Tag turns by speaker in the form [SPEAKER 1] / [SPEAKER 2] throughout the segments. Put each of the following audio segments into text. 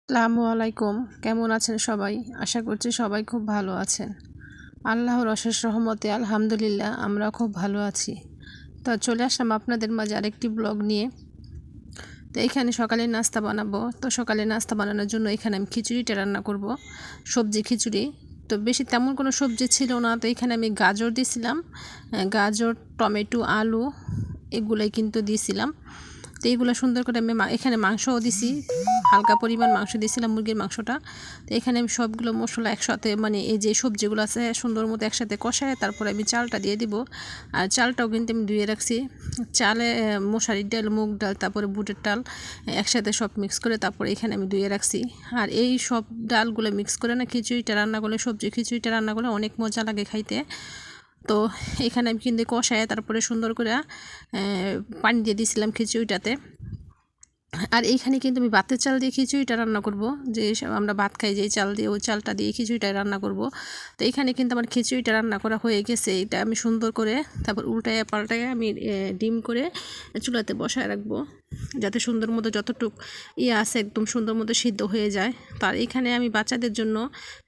[SPEAKER 1] আসসালামু আলাইকুম। কেমন আছেন সবাই? আশা করছি সবাই খুব ভালো আছেন। আল্লাহর অশেষ রহমতে আলহামদুলিল্লাহ আমরা খুব ভালো আছি। তো চলে আসলাম আপনাদের মাঝে আরেকটি ব্লগ নিয়ে। তো এইখানে সকালে নাস্তা বানাবো। তো সকালে নাস্তা বানানোর জন্য এখানে আমি খিচুড়িটা রান্না করব, সবজি খিচুড়ি। তো বেশি তেমন কোনো সবজি ছিল না, তো এখানে আমি গাজর দিয়েছিলাম, গাজর, টমেটো, আলু এগুলোই কিন্তু দিয়েছিলাম। তো এইগুলো সুন্দর করে আমি এখানে মাংসও দিছি, হালকা পরিমাণ মাংস দিয়েছিলাম, মুরগির মাংসটা। তো এখানে আমি সবগুলো মশলা একসাথে, মানে এই যে সবজিগুলো আছে সুন্দর মতো একসাথে কষায় তারপরে আমি চালটা দিয়ে দিব। আর চালটাও কিন্তু আমি ধুয়ে রাখছি। চালে মশারির ডাল, মুগ ডাল, তারপরে বুটের ডাল একসাথে সব মিক্স করে তারপরে এখানে আমি ধুয়ে রাখছি। আর এই সব ডালগুলো মিক্স করে না খিচুড়িটা রান্না করলে, সবজি খিচুড়িটা রান্না করলে অনেক মজা লাগে খাইতে। তো এখানে আমি কিন্তু কষায় তারপরে সুন্দর করে পানি দিয়ে দিয়েছিলাম খিচুড়িটাতে। আর এইখানে কিন্তু আমি ভাতের চাল দিয়ে খিচুড়িটা রান্না করব, যে আমরা ভাত খাই যেই চাল দিয়ে, ওই চালটা দিয়ে খিচুড়িটা রান্না করব। তো এইখানে কিন্তু আমার খিচুড়িটা রান্না করা হয়ে গেছে। এটা আমি সুন্দর করে তারপর উল্টায় পাল্টায় আমি ডিম করে চুলাতে বসায় রাখবো, যাতে সুন্দর মতো যতটুক আছে একদম সুন্দর মতো সিদ্ধ হয়ে যায়। তার এইখানে আমি বাচ্চাদের জন্য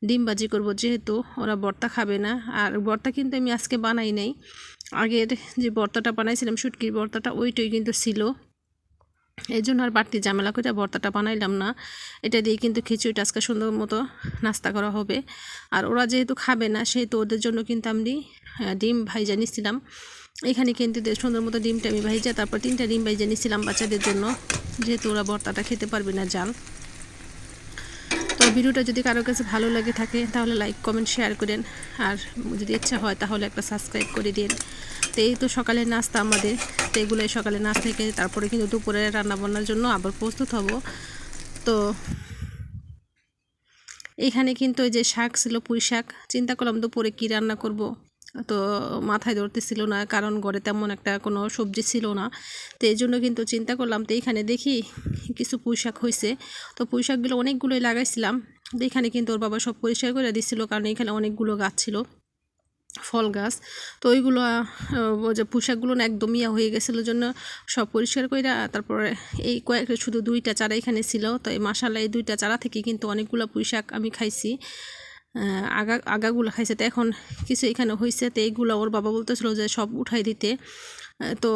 [SPEAKER 1] ডিম ভাজি করব, যেহেতু ওরা ভর্তা খাবে না। আর ভর্তা কিন্তু আমি আজকে বানাই নাই, আগের যে ভর্তাটা বানাইছিলাম শুটকির ভর্তাটা ওইটাই কিন্তু ছিল। এই জন্য আর বাড়তি ঝামেলা করে ভর্তাটা বানাইলাম না। এটা দিয়ে কিন্তু খিচুড়িটা আজকে সুন্দর মতো নাস্তা করা হবে। আর ওরা যেহেতু খাবে না, সেহেতু ওদের জন্য কিন্তু আমি ডিম ভাইজা নিছিলাম। এখানে কিন্তু সুন্দর মতো ডিমটা আমি ভাইজা তারপর 3টা ডিম ভাইজা নিছিলাম বাচ্চাদের জন্য, যেহেতু ওরা ভর্তাটা খেতে পারবে না জাল। তো ভিডিওটা যদি কারোর কাছে ভালো লাগে থাকে তাহলে লাইক, কমেন্ট, শেয়ার করেন। আর যদি ইচ্ছা হয় তাহলে একটা সাবস্ক্রাইব করে দিন। তো এই তো সকালের নাস্তা আমাদের। তো এগুলোই সকালে নাস্তা থেকে তারপরে কিন্তু দুপুরে রান্নাবান্নার জন্য আবার প্রস্তুত হব। তো এখানে কিন্তু ওই যে শাক ছিল, পুঁই শাক, চিন্তা করলাম দুপুরে কী রান্না করব। তো মাথায় ধরতেছিল না, কারণ ঘরে তেমন একটা কোনো সবজি ছিল না। তো এই জন্য কিন্তু চিন্তা করলাম। তো এইখানে দেখি কিছু পুঁই শাক হয়েছে। তো পুঁই শাকগুলো অনেকগুলোই লাগাইছিলাম। তো এখানে কিন্তু ওর বাবা সব পরিষ্কার করে দিচ্ছিল, কারণ এখানে অনেকগুলো গাছ ছিল, ফল গাছ। তো ওইগুলো যে পুঁইশাকগুলো না একদম ইয়া হয়ে গেছিলো, জন্য সব পরিষ্কার করে তারপরে এই শুধু 2টা চারা এখানে ছিল। তো এই মাশাআল্লাহ এই 2টা চারা থেকে কিন্তু অনেকগুলো পুঁইশাক আমি খাইছি, আগাগুলো খাইছে। তো এখন কিছু এখানে হয়েছে, তো এইগুলো ওর বাবা বলতেছিল যে সব উঠাই দিতে। তো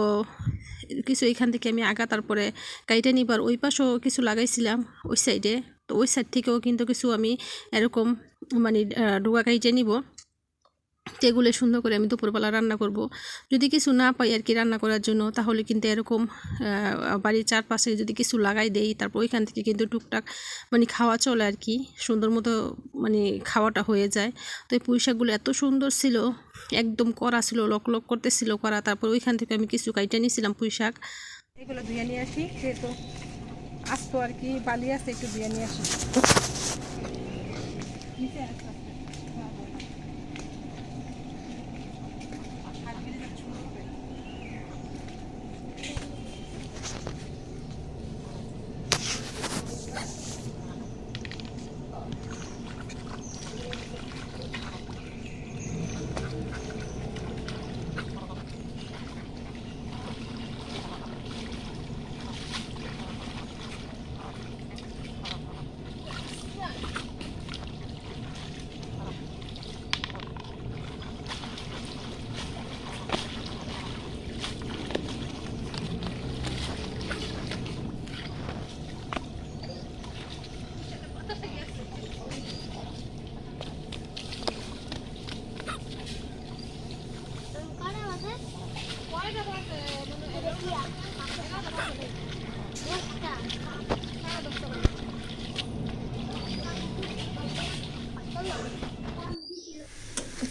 [SPEAKER 1] কিছু এখান থেকে আমি তারপরে কাইটে নিবার ওই পাশেও কিছু লাগাইছিলাম ওই সাইডে। তো ওই সাইড থেকেও কিন্তু কিছু আমি এরকম মানে ডোকা কাইটে নিব। এগুলো সুন্দর করে আমি দুপুরবেলা রান্না করব। যদি কিছু না পাই আর কি রান্না করার জন্য, তাহলে কিন্তু এরকম বাড়ির চারপাশে যদি কিছু লাগাই দেই, তারপর ওইখান থেকে কিন্তু টুকটাক মানে খাওয়া চলে আর কি, সুন্দর মতো মানে খাওয়াটা হয়ে যায়। তো এই পুঁই শাকগুলো এত সুন্দর ছিল, একদম কড়া ছিল, লক লক করতেছিল কড়া। তারপর ওইখান থেকে আমি কিছু কাইটে নিয়েছিলাম পুঁই শাক। এগুলো ধুয়ে নিয়ে আসি, যেহেতু আসতো আর কি বালি আছে, একটু ধুয়ে নিয়ে আসি।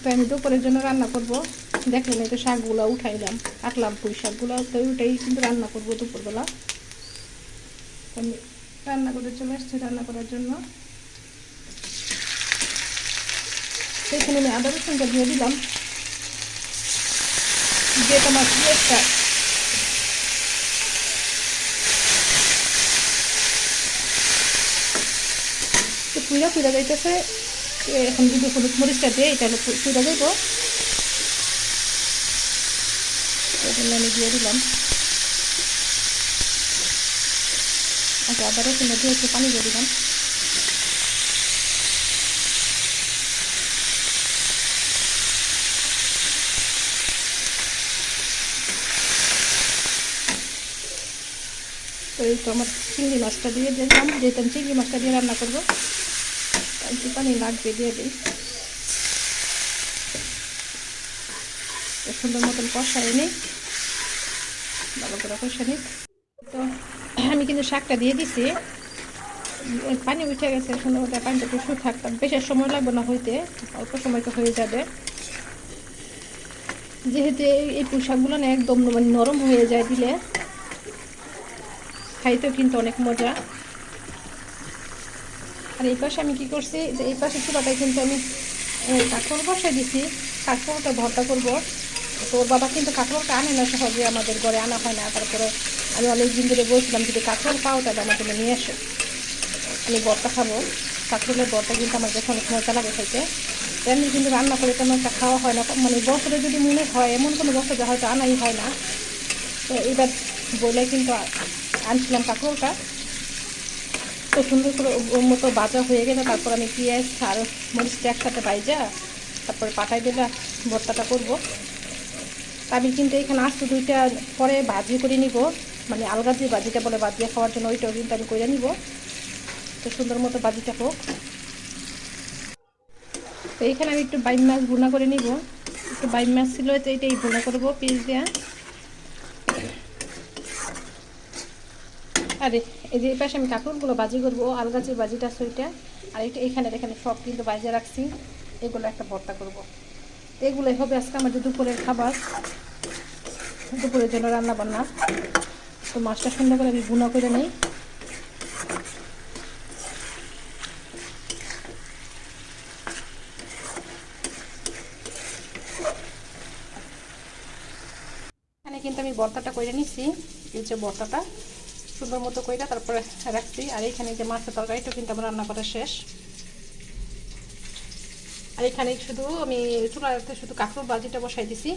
[SPEAKER 1] তো আমি দুপুরের জন্য রান্না করব। দেখলেন এই তো শাকগুলো উঠাইলাম, কাটলাম পুঁই শাকগুলো, তো ওইটাই কিন্তু রান্না করবো দুপুরবেলা। আমি রান্না করে চলে আসছি রান্না করার জন্য। সেখানে আমি আদা রসুনটা দিয়ে দিলাম, যে তোমার পেঁয়াজটা পুইরা পুইরা যাইতেছে। এখন যদি হলুদ মরিচটা দিয়ে তাহলে পুইরা যাইব, এগুলো আমি দিয়ে দিলাম। আচ্ছা, আদা রসুনটা দিয়ে একটু পানি দিয়ে দিলাম।
[SPEAKER 2] একটু আমার চিংড়ি মাছটা দিয়ে দিলাম, যেহেতু আমি চিংড়ি মাছটা দিয়ে রান্না করবো, একটু পানি লাগবে, দিয়ে দিই। সুন্দর মতন কষাই নিই, ভালো করে কষা নিই। তো আমি কিন্তু শাকটা দিয়ে দিছি, পানি উঠে গেছে সুন্দর মতো, পানিটা একটু থাকতাম, বেশি সময় লাগবে না হইতে, অল্প সময় তো হয়ে যাবে। যেহেতু এই পুঁই শাকগুলো না একদম মানে নরম হয়ে যায় দিলে, খাইতেও কিন্তু অনেক মজা। আর এই পাশে আমি কী করছি, যে এই পাশে চুলাটায় কিন্তু আমি কাঁকরোল বসাই দিছি, কাঁকরোলটা ভর্তা করবো। তো ওর বাবা কিন্তু কাঁকরোলটা আনে না সহজে, আমাদের ঘরে আনা হয় না। তারপরে আমি অনেক দিন ধরে বলছিলাম যদি কাঁকরোল পাও তাহলে আমার জন্য নিয়ে আসো, আমি ভর্তা খাবো। কাঁকরোলের ভর্তা কিন্তু আমার কাছে অনেক মজা লাগে খাইতে। এমনি কিন্তু রান্না করে তেমন একটা খাওয়া হয় না, মানে বছরে যদি মনে হয় এমন কোনো বছর যা হয়তো আনাই হয় না। তো এবার বলে কিন্তু আনছিলাম কাঁকরোলটা। তো সুন্দর করে ওর মতো ভাজা হয়ে গেলে তারপর আমি পেঁয়াজ আর মরিচটা একসাথে ভাজা তারপরে পাটাই দিলে ভর্তাটা করবো। আমি কিন্তু এখানে আস্ত দুইটা পরে ভাজি করে নিব, মানে আলগা যে ভাজিটা বলে ভাজিয়ে খাওয়ার জন্য, ওইটাও কিন্তু আমি করে নিব। তো সুন্দর মতো ভাজিটা হোক। তো এখানে আমি একটু বাইম মাছ ভুনা করে নিব, একটু বাইম মাছ ছিল, তো এইটাই ভুনা করবো পিস দেওয়া। আরে এই যে এই পাশে আমি কাঁকরোলগুলো ভাজি করবো, আলগা যে ভাজিটা সেইটা, আর এটা এখানে সব কিন্তু ভাজিয়ে রাখছি, এগুলো একটা ভর্তা করবো। তো এগুলোই হবে আজকে আমার যে দুপুরের খাবার, দুপুরের জন্য রান্না বান্না। তো মাছটা সুন্দর করে আমি ভুনা করে নিই। এখানে কিন্তু আমি ভর্তাটা করে নিচ্ছি, এই যে ভর্তাটা সুন্দর মতো করে তারপরে রাখছি। আর এখানে যে মাছের তরকারিটা কিন্তু আমার রান্না করা শেষ। আর এখানে শুধু আমি চুলাতে শুধু কাঁকরোল ভাজিটা বসাই দিছি,